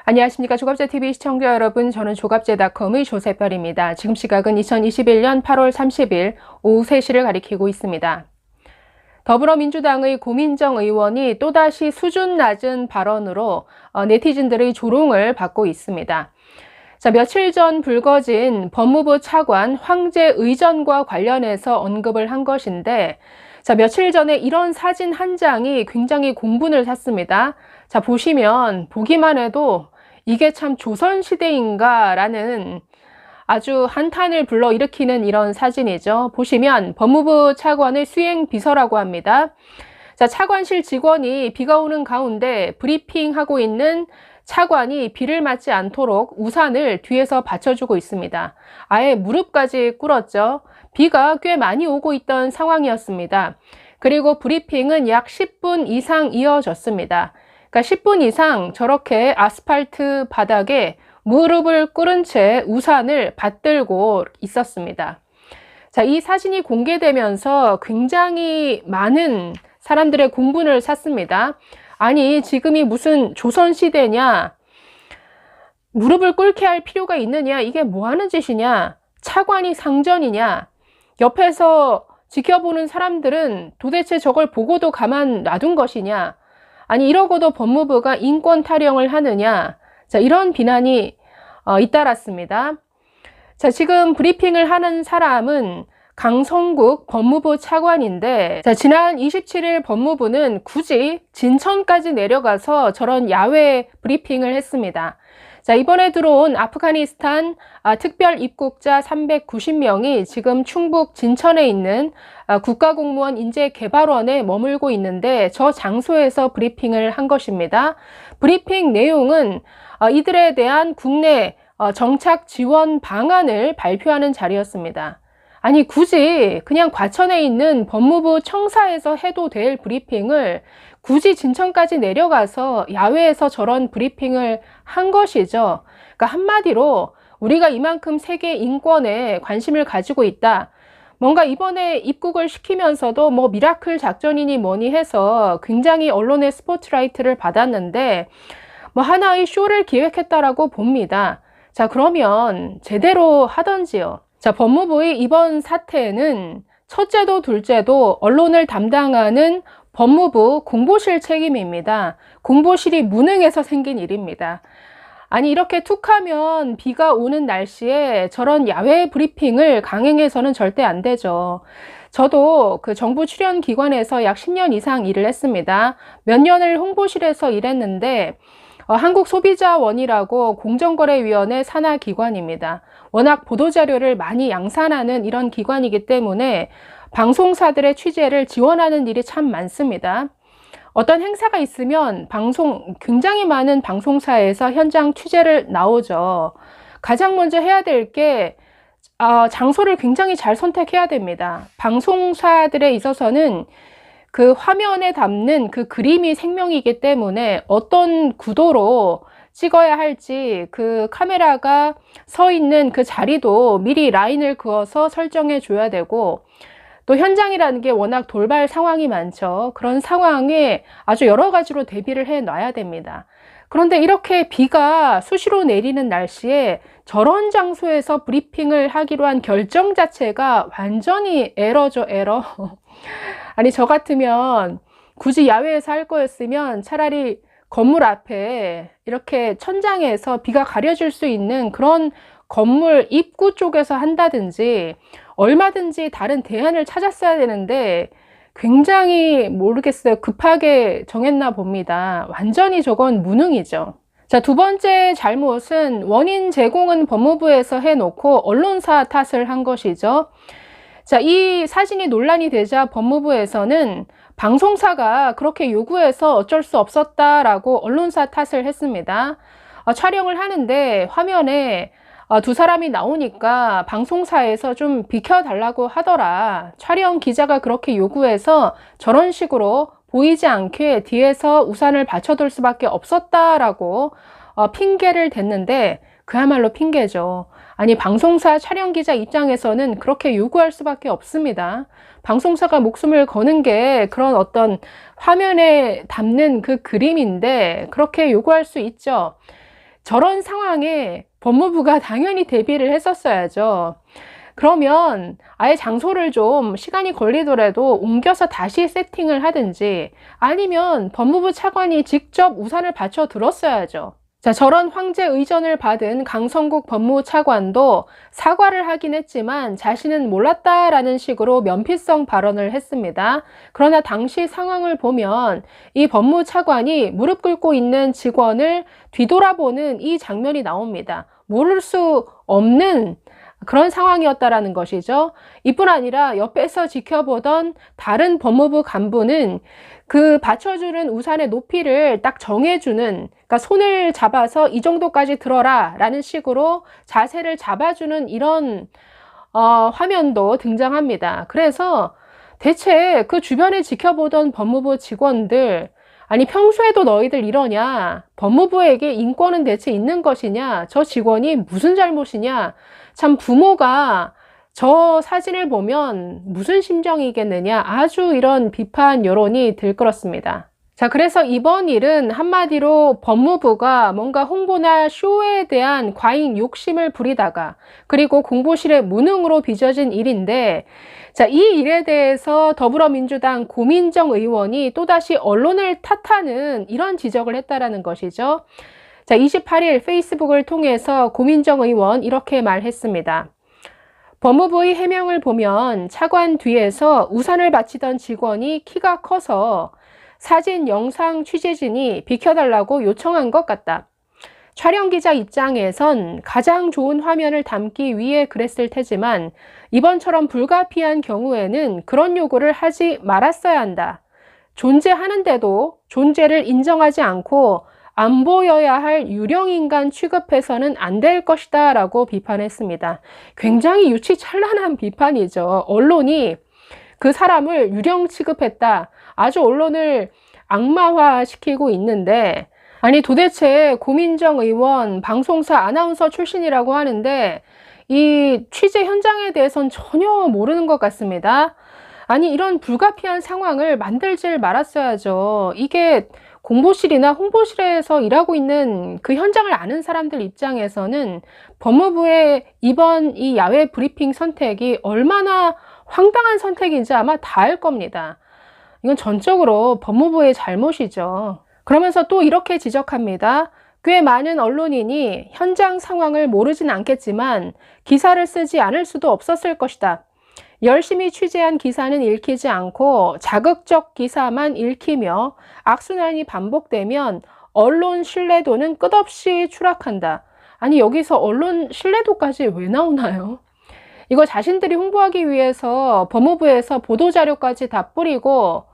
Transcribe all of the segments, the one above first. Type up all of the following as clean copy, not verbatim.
안녕하십니까. 조갑제TV 시청자 여러분, 저는 조갑제닷컴의 조세별입니다. 지금 시각은 2021년 8월 30일 오후 3시를 가리키고 있습니다. 더불어민주당의 고민정 의원이 또다시 수준 낮은 발언으로 네티즌들의 조롱을 받고 있습니다. 자, 며칠 전 불거진 법무부 차관 황제 의전과 관련해서 언급을 한 것인데, 자, 며칠 전에 이런 사진 한 장이 굉장히 공분을 샀습니다. 자, 보시면 보기만 해도 이게 참 조선시대인가 라는 아주 한탄을 불러일으키는 이런 사진이죠. 보시면 법무부 차관의 수행비서라고 합니다. 자, 차관실 직원이 비가 오는 가운데 브리핑하고 있는 차관이 비를 맞지 않도록 우산을 뒤에서 받쳐주고 있습니다. 아예 무릎까지 꿇었죠. 비가 꽤 많이 오고 있던 상황이었습니다. 그리고 브리핑은 약 10분 이상 이어졌습니다. 그러니까 10분 이상 저렇게 아스팔트 바닥에 무릎을 꿇은 채 우산을 받들고 있었습니다. 자, 이 사진이 공개되면서 굉장히 많은 사람들의 공분을 샀습니다. 아니, 지금이 무슨 조선시대냐? 무릎을 꿇게 할 필요가 있느냐? 이게 뭐 하는 짓이냐? 차관이 상전이냐? 옆에서 지켜보는 사람들은 도대체 저걸 보고도 가만 놔둔 것이냐? 아니, 이러고도 법무부가 인권 타령을 하느냐? 자, 이런 비난이 잇따랐습니다. 자, 지금 브리핑을 하는 사람은 강성국 법무부 차관인데, 자, 지난 27일 법무부는 굳이 진천까지 내려가서 저런 야외 브리핑을 했습니다. 자, 이번에 들어온 아프가니스탄 특별 입국자 390명이 지금 충북 진천에 있는 국가공무원 인재개발원에 머물고 있는데, 저 장소에서 브리핑을 한 것입니다. 브리핑 내용은 이들에 대한 국내 정착 지원 방안을 발표하는 자리였습니다. 아니, 굳이 그냥 과천에 있는 법무부 청사에서 해도 될 브리핑을 굳이 진천까지 내려가서 야외에서 저런 브리핑을 한 것이죠. 그러니까 한마디로 우리가 이만큼 세계 인권에 관심을 가지고 있다. 뭔가 이번에 입국을 시키면서도 뭐 미라클 작전이니 뭐니 해서 굉장히 언론의 스포트라이트를 받았는데, 뭐 하나의 쇼를 기획했다라고 봅니다. 자, 그러면 제대로 하던지요. 자, 법무부의 이번 사태는 첫째도 둘째도 언론을 담당하는 법무부 공보실 책임입니다. 공보실이 무능해서 생긴 일입니다. 아니, 이렇게 툭하면 비가 오는 날씨에 저런 야외 브리핑을 강행해서는 절대 안 되죠. 저도 그 정부 출연 기관에서 약 10년 이상 일을 했습니다. 몇 년을 홍보실에서 일했는데, 한국소비자원이라고 공정거래위원회 산하 기관입니다. 워낙 보도자료를 많이 양산하는 이런 기관이기 때문에 방송사들의 취재를 지원하는 일이 참 많습니다. 어떤 행사가 있으면 굉장히 많은 방송사에서 현장 취재를 나오죠. 가장 먼저 해야 될 게 장소를 굉장히 잘 선택해야 됩니다. 방송사들에 있어서는 그 화면에 담는 그 그림이 생명이기 때문에 어떤 구도로 찍어야 할지 그 카메라가 서 있는 그 자리도 미리 라인을 그어서 설정해 줘야 되고, 또 현장이라는 게 워낙 돌발 상황이 많죠. 그런 상황에 아주 여러 가지로 대비를 해 놔야 됩니다. 그런데 이렇게 비가 수시로 내리는 날씨에 저런 장소에서 브리핑을 하기로 한 결정 자체가 완전히 에러죠, 에러. 아니, 저 같으면 굳이 야외에서 할 거였으면 차라리 건물 앞에 이렇게 천장에서 비가 가려질 수 있는 그런 건물 입구 쪽에서 한다든지 얼마든지 다른 대안을 찾았어야 되는데, 굉장히 모르겠어요. 급하게 정했나 봅니다. 완전히 저건 무능이죠. 자, 두 번째 잘못은 원인 제공은 법무부에서 해놓고 언론사 탓을 한 것이죠. 자, 이 사진이 논란이 되자 법무부에서는 방송사가 그렇게 요구해서 어쩔 수 없었다라고 언론사 탓을 했습니다. 촬영을 하는데 화면에 두 사람이 나오니까 방송사에서 좀 비켜달라고 하더라. 촬영 기자가 그렇게 요구해서 저런 식으로 보이지 않게 뒤에서 우산을 받쳐둘 수밖에 없었다라고 핑계를 댔는데, 그야말로 핑계죠. 아니, 방송사 촬영 기자 입장에서는 그렇게 요구할 수밖에 없습니다. 방송사가 목숨을 거는 게 그런 어떤 화면에 담는 그 그림인데 그렇게 요구할 수 있죠. 저런 상황에 법무부가 당연히 대비를 했었어야죠. 그러면 아예 장소를 좀 시간이 걸리더라도 옮겨서 다시 세팅을 하든지 아니면 법무부 차관이 직접 우산을 받쳐 들었어야죠. 자, 저런 황제 의전을 받은 강성국 법무차관도 사과를 하긴 했지만 자신은 몰랐다라는 식으로 면피성 발언을 했습니다. 그러나 당시 상황을 보면 이 법무차관이 무릎 꿇고 있는 직원을 뒤돌아보는 이 장면이 나옵니다. 모를 수 없는 그런 상황이었다라는 것이죠. 이뿐 아니라 옆에서 지켜보던 다른 법무부 간부는 그 받쳐주는 우산의 높이를 딱 정해주는, 그러니까 손을 잡아서 이 정도까지 들어라 라는 식으로 자세를 잡아주는 이런 화면도 등장합니다. 그래서 대체 그 주변에 지켜보던 법무부 직원들, 아니 평소에도 너희들 이러냐? 법무부에게 인권은 대체 있는 것이냐? 저 직원이 무슨 잘못이냐? 참 부모가 저 사진을 보면 무슨 심정이겠느냐, 아주 이런 비판 여론이 들끓었습니다. 자, 그래서 이번 일은 한마디로 법무부가 뭔가 홍보나 쇼에 대한 과잉 욕심을 부리다가 그리고 공보실의 무능으로 빚어진 일인데, 자, 이 일에 대해서 더불어민주당 고민정 의원이 또다시 언론을 탓하는 이런 지적을 했다라는 것이죠. 자, 28일 페이스북을 통해서 고민정 의원 이렇게 말했습니다. 법무부의 해명을 보면 차관 뒤에서 우산을 받치던 직원이 키가 커서 사진, 영상 취재진이 비켜달라고 요청한 것 같다. 촬영기자 입장에선 가장 좋은 화면을 담기 위해 그랬을 테지만 이번처럼 불가피한 경우에는 그런 요구를 하지 말았어야 한다. 존재하는데도 존재를 인정하지 않고 안 보여야 할 유령인간 취급해서는 안 될 것이다 라고 비판했습니다. 굉장히 유치찬란한 비판이죠. 언론이 그 사람을 유령 취급했다. 아주 언론을 악마화시키고 있는데, 아니 도대체 고민정 의원 방송사 아나운서 출신이라고 하는데 이 취재 현장에 대해서는 전혀 모르는 것 같습니다. 아니 이런 불가피한 상황을 만들질 말았어야죠. 이게 공보실이나 홍보실에서 일하고 있는 그 현장을 아는 사람들 입장에서는 법무부의 이번 이 야외 브리핑 선택이 얼마나 황당한 선택인지 아마 다 알 겁니다. 이건 전적으로 법무부의 잘못이죠. 그러면서 또 이렇게 지적합니다. 꽤 많은 언론인이 현장 상황을 모르진 않겠지만 기사를 쓰지 않을 수도 없었을 것이다. 열심히 취재한 기사는 읽히지 않고 자극적 기사만 읽히며 악순환이 반복되면 언론 신뢰도는 끝없이 추락한다. 아니 여기서 언론 신뢰도까지 왜 나오나요? 이거 자신들이 홍보하기 위해서 법무부에서 보도자료까지 다 뿌리고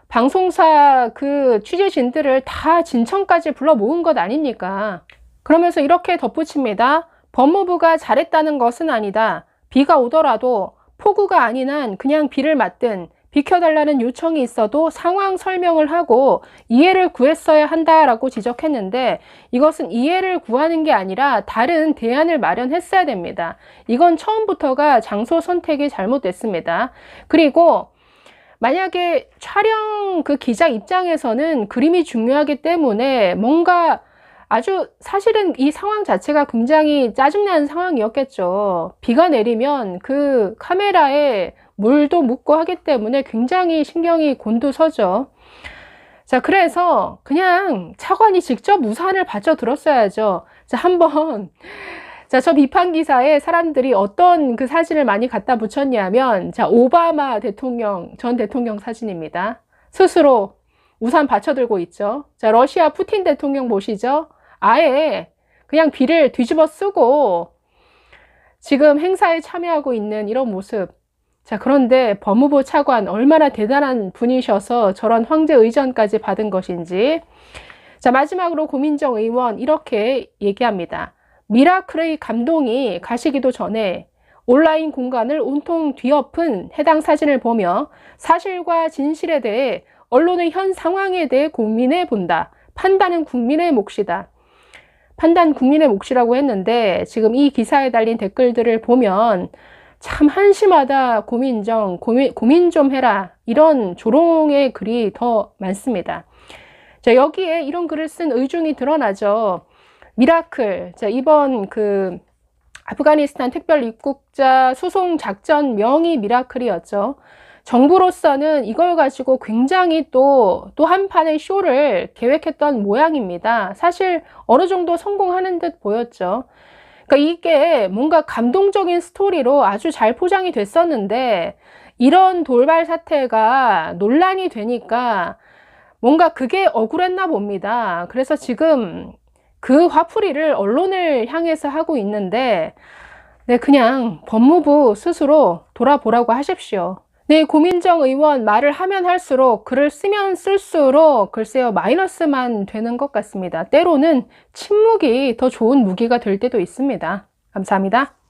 방송사 그 취재진들을 다 진청까지 불러 모은 것 아닙니까? 그러면서 이렇게 덧붙입니다. 법무부가 잘했다는 것은 아니다. 비가 오더라도 폭우가 아닌 한 그냥 비를 맞든 비켜달라는 요청이 있어도 상황 설명을 하고 이해를 구했어야 한다라고 지적했는데 이것은 이해를 구하는 게 아니라 다른 대안을 마련했어야 됩니다. 이건 처음부터가 장소 선택이 잘못됐습니다. 그리고 만약에 촬영 그 기자 입장에서는 그림이 중요하기 때문에 뭔가 아주 사실은 이 상황 자체가 굉장히 짜증나는 상황이었겠죠. 비가 내리면 그 카메라에 물도 묻고 하기 때문에 굉장히 신경이 곤두서죠. 자, 그래서 그냥 차관이 직접 우산을 받쳐 들었어야죠. 자, 한번 저 비판 기사에 사람들이 어떤 그 사진을 많이 갖다 붙였냐면, 자, 오바마 대통령, 전 대통령 사진입니다. 스스로 우산 받쳐 들고 있죠. 자, 러시아 푸틴 대통령 보시죠. 아예 그냥 비를 뒤집어 쓰고 지금 행사에 참여하고 있는 이런 모습. 자, 그런데 법무부 차관 얼마나 대단한 분이셔서 저런 황제 의전까지 받은 것인지. 자, 마지막으로 고민정 의원 이렇게 얘기합니다. 미라클의 감동이 가시기도 전에 온라인 공간을 온통 뒤엎은 해당 사진을 보며 사실과 진실에 대해 언론의 현 상황에 대해 고민해 본다. 판단은 국민의 몫이다. 판단 국민의 몫이라고 했는데 지금 이 기사에 달린 댓글들을 보면 참 한심하다. 고민정, 고민 좀 해라. 이런 조롱의 글이 더 많습니다. 자, 여기에 이런 글을 쓴 의중이 드러나죠. 미라클. 자, 이번 아프가니스탄 특별 입국자 수송 작전 명이 미라클이었죠. 정부로서는 이걸 가지고 굉장히 또 한 판의 쇼를 계획했던 모양입니다. 사실 어느 정도 성공하는 듯 보였죠. 그러니까 이게 뭔가 감동적인 스토리로 아주 잘 포장이 됐었는데 이런 돌발 사태가 논란이 되니까 뭔가 그게 억울했나 봅니다. 그래서 지금 그 화풀이를 언론을 향해서 하고 있는데 네, 그냥 법무부 스스로 돌아보라고 하십시오. 네, 고민정 의원 말을 하면 할수록 글을 쓰면 쓸수록 글쎄요 마이너스만 되는 것 같습니다. 때로는 침묵이 더 좋은 무기가 될 때도 있습니다. 감사합니다.